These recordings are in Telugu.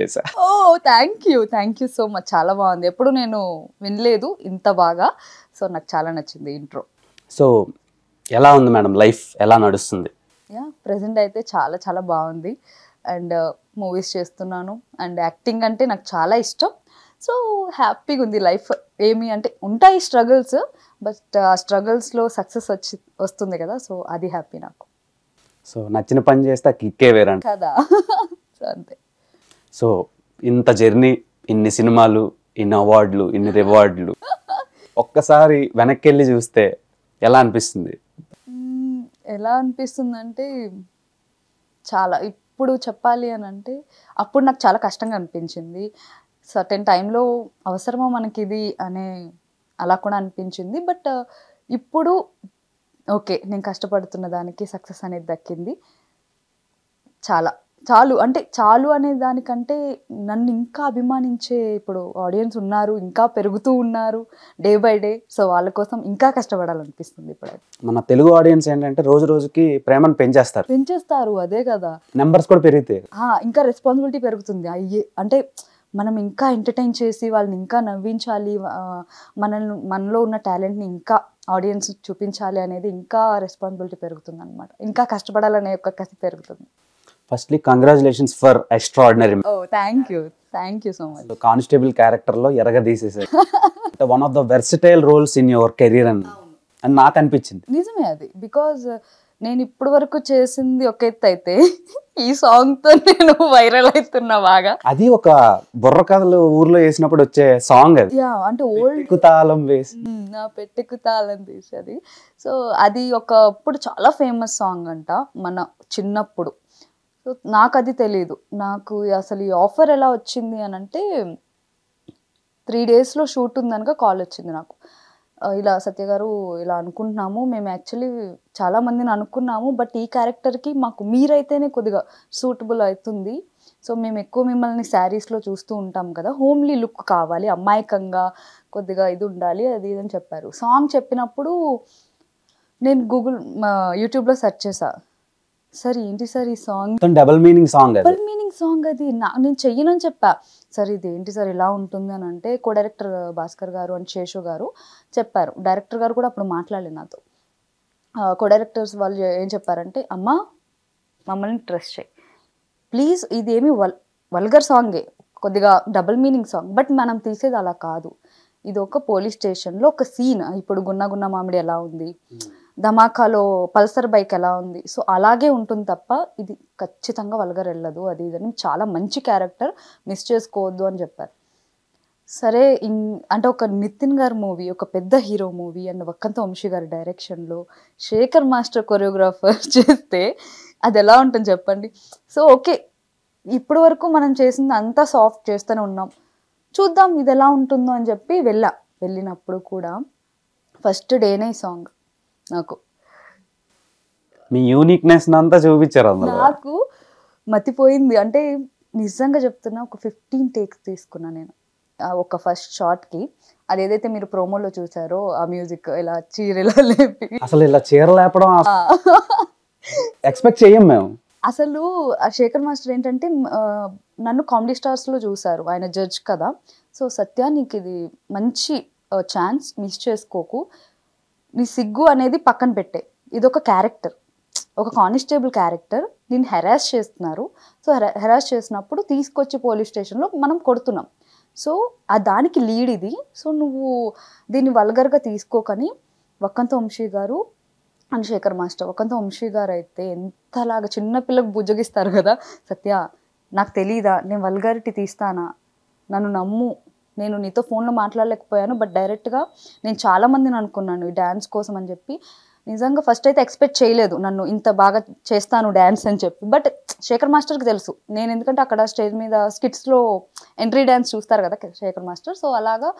చేశా. ఓ థ్యాంక్ యూ సో మచ్. చాలా బాగుంది. ఎప్పుడు నేను వినలేదు ఇంత బాగా. సో నాకు చాలా నచ్చింది ఇంట్రో. సో ఎలా ఉంది మేడం, లైఫ్ ఎలా నడుస్తుంది? యా ప్రెసెంట్ అయితే చాలా చాలా బాగుంది. అండ్ మూవీస్ చేస్తున్నాను అండ్ యాక్టింగ్ అంటే నాకు చాలా ఇష్టం. సో హ్యాపీగా ఉంది లైఫ్. ఏమి అంటే ఉంటాయి స్ట్రగుల్స్, బట్ ఆ స్ట్రగుల్స్లో సక్సెస్ వస్తుంది కదా, సో అది హ్యాపీ నాకు. సో నచ్చిన పని చేస్తే ఆ కిక్కే వేరంట కదా. సో అంతే. సో ఇంత జర్నీ, ఇన్ని సినిమాలు, ఇన్ని అవార్డులు, ఇన్ని రివార్డులు, ఒక్కసారి వెనక్కి వెళ్ళి చూస్తే ఎలా అనిపిస్తుంది? ఎలా అనిపిస్తుంది అంటే చాలా, ఇప్పుడు చెప్పాలి అని అంటే అప్పుడు నాకు చాలా కష్టంగా అనిపించింది. సర్టెన్ టైంలో అవసరమా మనకి ఇది అనే అలా కూడా అనిపించింది. బట్ ఇప్పుడు ఓకే, నేను కష్టపడుతున్న దానికి సక్సెస్ అనేది దక్కింది. చాలు అంటే చాలు అనే దానికంటే నన్ను ఇంకా అభిమానించే ఇప్పుడు ఆడియన్స్ ఉన్నారు, ఇంకా పెరుగుతూ ఉన్నారు డే బై డే. సో వాళ్ళ కోసం ఇంకా కష్టపడాలనిపిస్తుంది ఇప్పుడు. మన తెలుగు ఆడియన్స్ ఏంటంటే రోజు రోజుకి ప్రేమను పెంచేస్తారు. అదే కదా, నెంబర్స్ కూడా పెరుగుతాయి. ఇంకా రెస్పాన్సిబిలిటీ పెరుగుతుంది. అంటే మనం ఇంకా ఎంటర్టైన్ చేసి వాళ్ళని ఇంకా నవ్వించాలి, మనలో ఉన్న టాలెంట్ని ఇంకా ఆడియన్స్ చూపించాలి అనేది ఇంకా రెస్పాన్సిబిలిటీ పెరుగుతుంది అనమాట. ఇంకా కష్టపడాలనే ఒక కసి పెరుగుతుంది. Firstly congratulations for extraordinary. Oh thank you so much. Constable క్యారెక్టర్లో ఎరగదీసేసారు. One of the versatile roles in your career అని నాకు అనిపించింది. నిజమే అది. బికాజ్ నేను ఇప్పటి వరకు చేసింది ఒక ఎత్తు అయితే ఈ సాంగ్ తో నేను వైరల్ అవుతున్నా బాగా. అది ఒక బుర్ర కథలు ఊర్లో వేసినప్పుడు వచ్చే సాంగ్ అది. అంటే ఓల్డ్ తాళం వేసి నా పెట్టెకు తాళం తీసేది. సో అది ఒకప్పుడు చాలా ఫేమస్ సాంగ్ అంట మన చిన్నప్పుడు. సో నాకు అది తెలీదు. నాకు అసలు ఈ ఆఫర్ ఎలా వచ్చింది అని అంటే 3 daysలో షూట్ ఉందనగా కాల్ వచ్చింది నాకు. ఇలా సత్య గారు ఇలా అనుకుంటున్నాము, మేము యాక్చువల్లీ చాలా మందిని అనుకున్నాము, బట్ ఈ క్యారెక్టర్కి మాకు మీరైతేనే కొద్దిగా సూటబుల్ అవుతుంది. సో మేము ఎక్కువ మిమ్మల్ని శారీస్లో చూస్తూ ఉంటాం కదా, హోమ్లీ లుక్ కావాలి, అమాయకంగా కొద్దిగా ఇది ఉండాలి, అది ఇదని చెప్పారు. సాంగ్ చెప్పినప్పుడు నేను యూట్యూబ్లో సెర్చ్ చేసా. సార్ ఏంటి సార్ ఈ సాంగ్, డబుల్ మీనింగ్ సాంగ్ అది నేను చెయ్యనని చెప్పా. సార్ ఇది ఏంటి సార్ ఇలా ఉంటుంది అని అంటే కో డైరెక్టర్ భాస్కర్ గారు అండ్ శేషు గారు చెప్పారు. డైరెక్టర్ గారు కూడా అప్పుడు మాట్లాడలేదు నాతో. కో డైరెక్టర్స్ వాళ్ళు ఏం చెప్పారంటే, అమ్మా మమ్మల్ని ట్రస్ట్ చేయి ప్లీజ్, ఇదేమి వల్గర్ సాంగే, కొద్దిగా డబుల్ మీనింగ్ సాంగ్, బట్ మనం తీసేది అలా కాదు. ఇది ఒక పోలీస్ స్టేషన్లో ఒక సీన్. ఇప్పుడు గున్న గున్న మామిడి ఎలా ఉంది, ధమాకాలో పల్సర్ బైక్ ఎలా ఉంది, సో అలాగే ఉంటుంది తప్ప ఇది ఖచ్చితంగా వల్గర్ వెళ్ళదు, అది ఇదని. చాలా మంచి క్యారెక్టర్, మిస్ చేసుకోవద్దు అని చెప్పారు. సరే అంటే ఒక నితిన్ గారి మూవీ, ఒక పెద్ద hero movie and Vakkantha Vamsi గారి డైరెక్షన్లో శేఖర్ మాస్టర్ కొరియోగ్రాఫర్ చేస్తే అది ఎలా ఉంటుంది చెప్పండి. సో ఓకే, ఇప్పటి వరకు మనం చేసింది అంతా సాఫ్ట్ చేస్తూనే ఉన్నాం, చూద్దాం ఇది ఎలా ఉంటుందో అని చెప్పి వెళ్ళినప్పుడు కూడా ఫస్ట్ డేనే ఈ సాంగ్ నాకు మీ యూనిక్నెస్ అంతా చూపించారు. నాకు మతిపోయింది. అంటే నిజంగా చెప్తున్నా, ఒక 15 takes తీసుకున్నా నేను ఒక ఫస్ట్ షాట్కి. అది ఏదైతే మీరు ప్రోమోలో చూసారో ఆ మ్యూజిక్ ఇలా చీరలా లేపి, అసలు ఇలా చీర లేపడం ఎక్స్పెక్ట్ చేయం మేము. అసలు ఆ శేఖర్ మాస్టర్ ఏంటంటే నన్ను కామెడీ స్టార్స్లో చూసారు, ఆయన జడ్జ్ కదా. సో సత్య నీకు ఇది మంచి ఛాన్స్, మిస్ చేసుకోకు, నీ సిగ్గు అనేది పక్కన పెట్టే, ఇది ఒక క్యారెక్టర్, ఒక కానిస్టేబుల్ క్యారెక్టర్, నేను హెరాస్ చేస్తున్నారు. సో హెరాస్ చేసినప్పుడు తీసుకొచ్చి పోలీస్ స్టేషన్లో మనం కొడుతున్నాం, సో ఆ దానికి లీడ్ ఇది, సో నువ్వు దీన్ని వల్గర్గా తీసుకోకని వక్కంత వంశీ గారు అండ్ శేఖర్ మాస్టర్. వక్కంత వంశీ గారు అయితే ఎంతలాగా చిన్నపిల్లకు బుజ్జగిస్తారు కదా, సత్య నాకు తెలీదా నేను వల్గారిటీ తీస్తానా, నన్ను నమ్ము, నేను నీతో ఫోన్లో మాట్లాడలేకపోయాను, బట్ డైరెక్ట్గా నేను చాలామందిని అనుకున్నాను ఈ డ్యాన్స్ కోసం అని చెప్పి. నిజంగా ఫస్ట్ అయితే ఎక్స్పెక్ట్ చేయలేదు నన్ను ఇంత బాగా చేస్తాను డ్యాన్స్ అని చెప్పి, బట్ శేఖర్ మాస్టర్కి తెలుసు నేను, ఎందుకంటే అక్కడ స్టేజ్ మీద స్కిట్స్లో ఎంట్రీ డ్యాన్స్ చూస్తారు కదా శేఖర్ మాస్టర్. సో అలాగా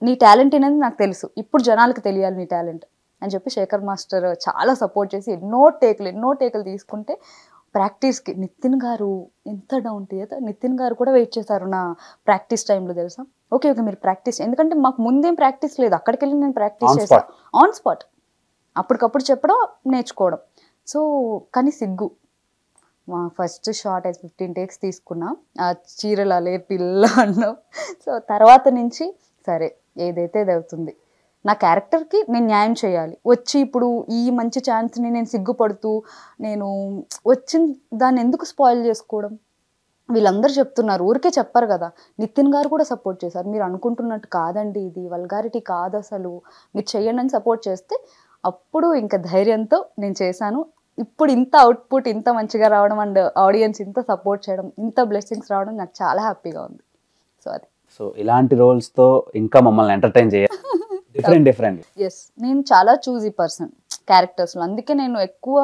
నీ టాలెంట్ అనేది నాకు తెలుసు, ఇప్పుడు జనాలకు తెలియాలి నీ టాలెంట్ అని చెప్పి శేఖర్ మాస్టర్ చాలా సపోర్ట్ చేసి ఎన్నో టేకులు తీసుకుంటే ప్రాక్టీస్కి నితిన్ గారు ఎంత డౌన్ టు ఎర్త్, నితిన్ గారు కూడా వెయిట్ చేశారు నా ప్రాక్టీస్ టైంలో తెలుసా. ఓకే మీరు ప్రాక్టీస్, ఎందుకంటే మాకు ముందేం ప్రాక్టీస్ లేదు, అక్కడికి వెళ్ళి నేను ప్రాక్టీస్ చేస్తాను ఆన్ స్పాట్, అప్పటికప్పుడు చెప్పడం నేర్చుకోవడం. సో కానీ సిగ్గు, మా ఫస్ట్ షార్ట్ అయితే 15 టేక్స్ తీసుకున్నా, ఆ చీరలు అలే పిల్ల అన్నాం. సో తర్వాత నుంచి సరే ఏదైతే అది అవుతుంది, నా క్యారెక్టర్కి నేను న్యాయం చేయాలి. వచ్చి ఇప్పుడు ఈ మంచి ఛాన్స్ని నేను సిగ్గుపడుతూ నేను వచ్చిన దాన్ని ఎందుకు స్పాయిల్ చేసుకోవడం. వీళ్ళందరూ చెప్తున్నారు, ఊరికే చెప్పారు కదా, నితిన్ గారు కూడా సపోర్ట్ చేశారు. మీరు అనుకుంటున్నట్టు కాదండి, ఇది వల్గారిటీ కాదు అసలు, మీరు చెయ్యండి అని సపోర్ట్ చేస్తే అప్పుడు ఇంకా ధైర్యంతో నేను చేశాను. ఇప్పుడు ఇంత అవుట్పుట్ ఇంత మంచిగా రావడం అండ్ ఆడియన్స్ ఇంత సపోర్ట్ చేయడం, ఇంత బ్లెస్సింగ్స్ రావడం నాకు చాలా హ్యాపీగా ఉంది. సో అది. సో ఇలాంటి రోల్స్తో ఇంకా మమ్మల్ని ఎంటర్టైన్ చేయాలి. డిఫరెంట్ ఎస్, నేను చాలా చూజీ పర్సన్ క్యారెక్టర్స్లో. అందుకే నేను ఎక్కువ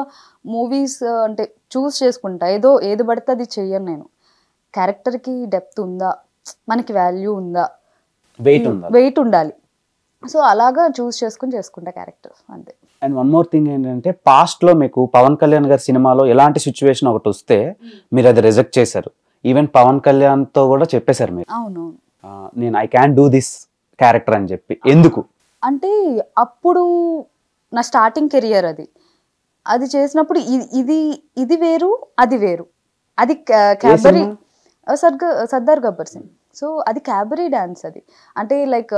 మూవీస్ అంటే చూస్ చేసుకుంటా, ఏది పడితే అది చెయ్యను నేను. క్యారెక్టర్కి డెప్త్ ఉందా, మనకి వాల్యూ ఉందా, వెయిట్ ఉండాలి. సో అలాగా చూస్ చేసుకుంటా క్యారెక్టర్స్ అంతే. అండ్ వన్ మోర్ థింగ్ ఏంటంటే పాస్ట్లో మీకు పవన్ కళ్యాణ్ గారి సినిమాలో ఎలాంటి సిచ్యువేషన్ ఒకటి వస్తే మీరు అది రిజెక్ట్ చేశారు. ఈవెన్ పవన్ కళ్యాణ్తో కూడా చెప్పేశారు మీరు. అవునవును, నేను I can do this character అని చెప్పి. ఎందుకు అంటే అప్పుడు నా స్టార్టింగ్ కెరియర్ అది చేసినప్పుడు ఇది వేరు అది వేరు. అది క్యాబరీ సర్దార్ గబ్బర్ సింగ్. సో అది క్యాబరీ డాన్స్. అది అంటే లైక్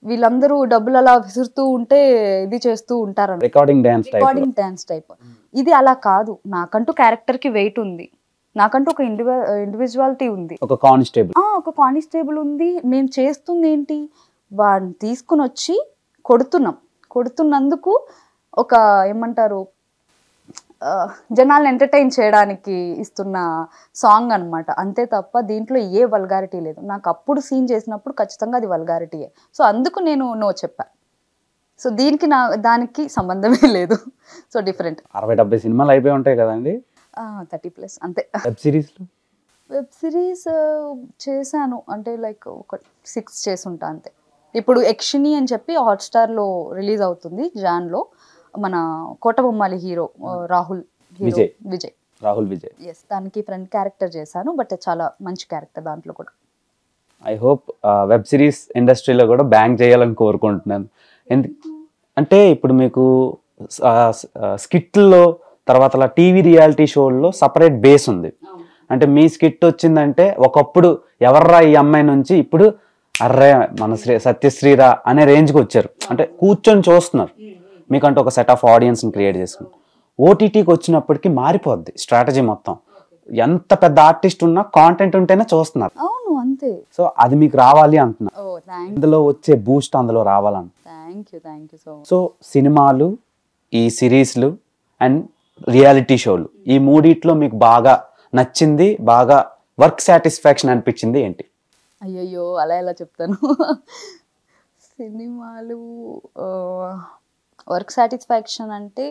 వీళ్ళందరూ డబ్బులు అలా విసురుతూ ఉంటే ఇది చేస్తూ ఉంటారు, రికార్డింగ్ డాన్స్ టైప్. ఇది అలా కాదు, నాకంటూ క్యారెక్టర్కి వెయిట్ ఉంది, నాకంటూ ఒక ఇండివిజువాలిటీ ఉంది, ఒక కానిస్టేబుల్ ఉంది. నేను చేస్తుంది ఏంటి, వాడిని తీసుకుని వచ్చి కొడుతున్నందుకు ఒక ఏమంటారు జనాల్ని ఎంటర్టైన్ చేయడానికి ఇస్తున్న సాంగ్ అనమాట, అంతే తప్ప దీంట్లో ఏ వల్గారిటీ లేదు. నాకు అప్పుడు సీన్ చేసినప్పుడు ఖచ్చితంగా అది వల్గారిటీయే. సో అందుకు నేను నో చెప్పా. సో దానికి సంబంధమే లేదు. So different. 60-70 సినిమాలు అయిపోయి ఉంటాయి కదండి. 30+ అంతే. వెబ్ సిరీస్ చేశాను అంటే లైక్ ఒక 6 చేసుంటా అంతే. ఇప్పుడు యక్షిని అని చెప్పి హాట్స్టార్లో రిలీజ్ అవుతుంది జాన్లో. మన కోటబొమ్మాలి హీరో రాహుల్ విజయ్. ఎస్, దానికి ఫ్రెండ్ క్యారెక్టర్ చేశాను, బట్ చాలా మంచి క్యారెక్టర్ దాంట్లో కూడా. ఐ హోప్ వెబ్ సిరీస్ ఇండస్ట్రీలో కూడా బ్యాంక్ చేయాలని కోరుకుంటున్నాను. అంటే ఇప్పుడు మీకు స్కిట్లో తర్వాత అలా టీవీ రియాలిటీ షోల్లో సపరేట్ బేస్ ఉంది. అంటే మీ స్కిట్ వచ్చిందంటే ఒకప్పుడు ఎవర్రా ఈ అమ్మాయి నుంచి ఇప్పుడు అర్రే మన సత్యశ్రీరా అనే రేంజ్కి వచ్చారు. అంటే కూర్చొని చూస్తున్నారు, మీకంటూ ఒక సెట్ ఆఫ్ ఆడియన్స్ని క్రియేట్ చేసుకుని. ఓటీటీకి వచ్చినప్పటికీ మారిపోద్ది స్ట్రాటజీ మొత్తం. ఎంత పెద్ద ఆర్టిస్ట్ ఉన్నా కాంటెంట్ ఉంటేనే చూస్తున్నారు. అవును అంతే. సో అది మీకు రావాలి అంటున్నా, ఇందులో వచ్చే బూస్ట్ అందులో రావాలంట. సో సినిమాలు, ఈ సిరీస్లు అండ్ రియాలిటీ షోలు, ఈ మూడిట్లో మీకు బాగా నచ్చింది, బాగా వర్క్ సాటిస్ఫాక్షన్ అనిపించింది ఏంటి? అయ్యయ్యో అలా ఎలా చెప్తాను. సినిమాలు వర్క్ సాటిస్ఫాక్షన్ అంటే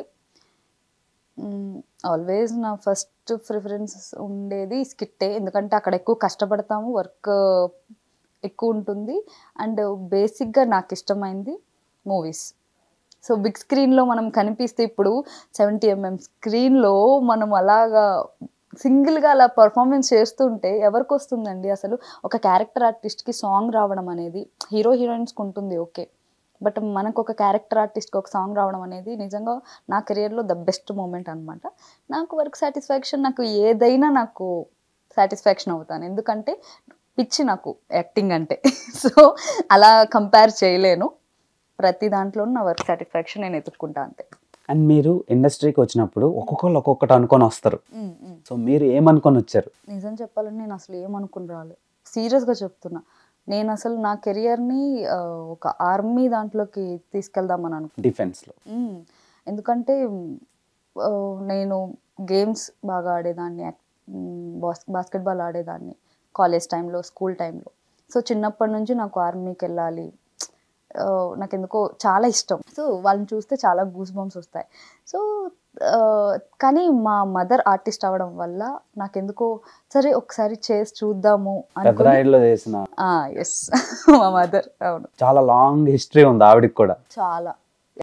ఆల్వేస్ నా ఫస్ట్ ప్రిఫరెన్స్ ఉండేది స్కిట్టే. ఎందుకంటే అక్కడ ఎక్కువ కష్టపడతాము, వర్క్ ఎక్కువ ఉంటుంది, అండ్ బేసిక్గా నాకు ఇష్టమైంది మూవీస్. సో బిగ్ స్క్రీన్లో మనం కనిపిస్తే, ఇప్పుడు 70mm స్క్రీన్లో మనం అలాగా సింగిల్గా అలా పర్ఫార్మెన్స్ చేస్తుంటే ఎవరికి వస్తుందండి అసలు. ఒక క్యారెక్టర్ ఆర్టిస్ట్కి సాంగ్ రావడం అనేది హీరోయిన్స్కి ఉంటుంది ఓకే, బట్ మనకు ఒక క్యారెక్టర్ ఆర్టిస్ట్కి ఒక సాంగ్ రావడం అనేది నిజంగా నా కెరియర్లో ద బెస్ట్ మూమెంట్ అనమాట. నాకు వర్క్ సాటిస్ఫాక్షన్, నాకు ఏదైనా నాకు సాటిస్ఫాక్షన్ అవుతాను, ఎందుకంటే పిచ్చి నాకు యాక్టింగ్ అంటే. సో అలా కంపేర్ చేయలేను, ప్రతి దాంట్లోనూ నా వర్క్ సాటిస్ఫాక్షన్ నేను ఎత్తుక్కుంటా అంతే. అండ్ మీరు ఇండస్ట్రీకి వచ్చినప్పుడు ఒక్కొక్కరు ఒక్కొక్కటి అనుకొని వస్తారు. సో మీరు ఏమనుకొని వచ్చారు? నిజం చెప్పాలని నేను అసలు ఏమనుకుని రాలేదు, సీరియస్గా చెప్తున్నా. నేను అసలు నా కెరియర్ని ఒక ఆర్మీ దాంట్లోకి తీసుకెళ్దామని అనుకున్నాను, డిఫెన్స్లో. ఎందుకంటే నేను గేమ్స్ బాగా ఆడేదాన్ని, బాస్కెట్బాల్ ఆడేదాన్ని కాలేజ్ టైంలో, స్కూల్ టైంలో. సో చిన్నప్పటి నుంచి నాకు ఆర్మీకి వెళ్ళాలి, నాకు ఎందుకో చాలా ఇష్టం. సో వాళ్ళని చూస్తే చాలా గూస్ బంప్స్ వస్తాయి. సో కానీ మా మదర్ ఆర్టిస్ట్ అవ్వడం వల్ల నాకెందుకో సరే ఒకసారి చేసి చూద్దాము అనుకున్నా. ఎస్, మా మదర్. అవును, చాలా లాంగ్ హిస్టరీ ఉంది ఆవిడకి కూడా. చాలా